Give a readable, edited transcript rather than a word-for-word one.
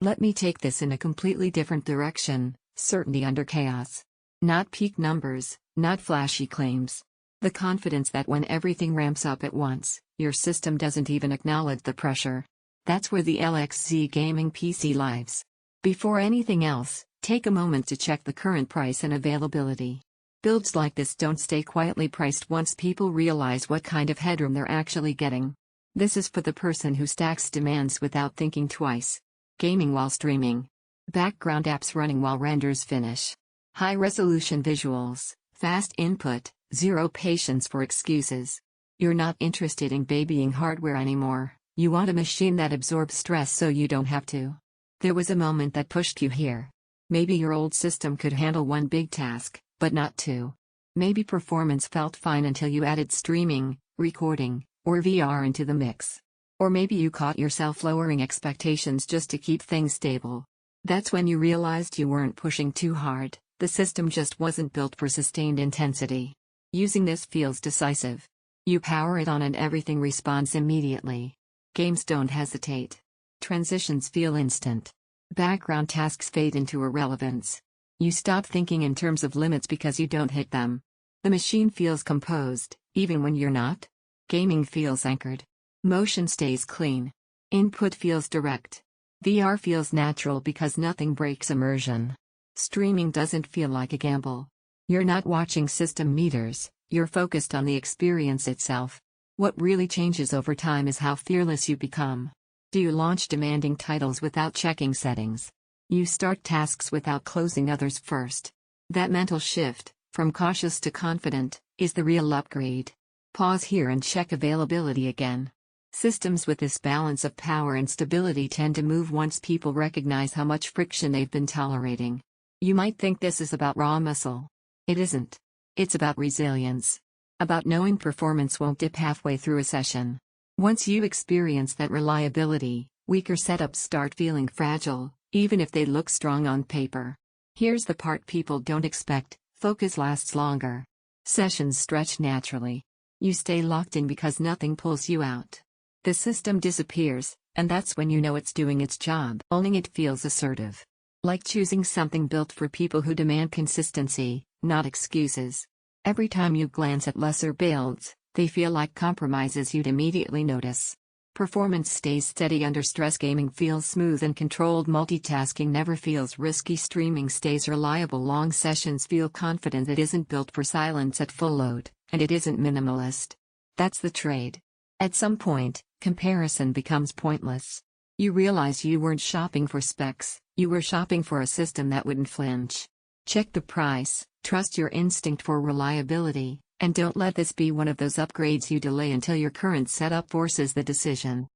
Let me take this in a completely different direction: certainty under chaos. Not peak numbers, not flashy claims. The confidence that when everything ramps up at once, your system doesn't even acknowledge the pressure. That's where the LXZ Gaming PC lives. Before anything else, take a moment to check the current price and availability. Builds like this don't stay quietly priced once people realize what kind of headroom they're actually getting. This is for the person who stacks demands without thinking twice. Gaming while streaming. Background apps running while renders finish. High-resolution visuals, fast input, zero patience for excuses. You're not interested in babying hardware anymore. You want a machine that absorbs stress so you don't have to. There was a moment that pushed you here. Maybe your old system could handle one big task, but not two. Maybe performance felt fine until you added streaming, recording, or VR into the mix. Or maybe you caught yourself lowering expectations just to keep things stable. That's when you realized you weren't pushing too hard, the system just wasn't built for sustained intensity. Using this feels decisive. You power it on and everything responds immediately. Games don't hesitate. Transitions feel instant. Background tasks fade into irrelevance. You stop thinking in terms of limits because you don't hit them. The machine feels composed, even when you're not. Gaming feels anchored. Motion stays clean. Input feels direct. VR feels natural because nothing breaks immersion. Streaming doesn't feel like a gamble. You're not watching system meters, you're focused on the experience itself. What really changes over time is how fearless you become. Do you launch demanding titles without checking settings? You start tasks without closing others first. That mental shift, from cautious to confident, is the real upgrade. Pause here and check availability again. Systems with this balance of power and stability tend to move once people recognize how much friction they've been tolerating. You might think this is about raw muscle. It isn't. It's about resilience. About knowing performance won't dip halfway through a session. Once you experience that reliability, weaker setups start feeling fragile, even if they look strong on paper. Here's the part people don't expect: focus lasts longer. Sessions stretch naturally. You stay locked in because nothing pulls you out. The system disappears, and that's when you know it's doing its job. Owning it feels assertive. Like choosing something built for people who demand consistency, not excuses. Every time you glance at lesser builds, they feel like compromises you'd immediately notice. Performance stays steady under stress. Gaming feels smooth and controlled. Multitasking never feels risky. Streaming stays reliable. Long sessions feel confident. It isn't built for silence at full load, and it isn't minimalist. That's the trade. At some point, comparison becomes pointless. You realize you weren't shopping for specs, you were shopping for a system that wouldn't flinch. Check the price, trust your instinct for reliability, and don't let this be one of those upgrades you delay until your current setup forces the decision.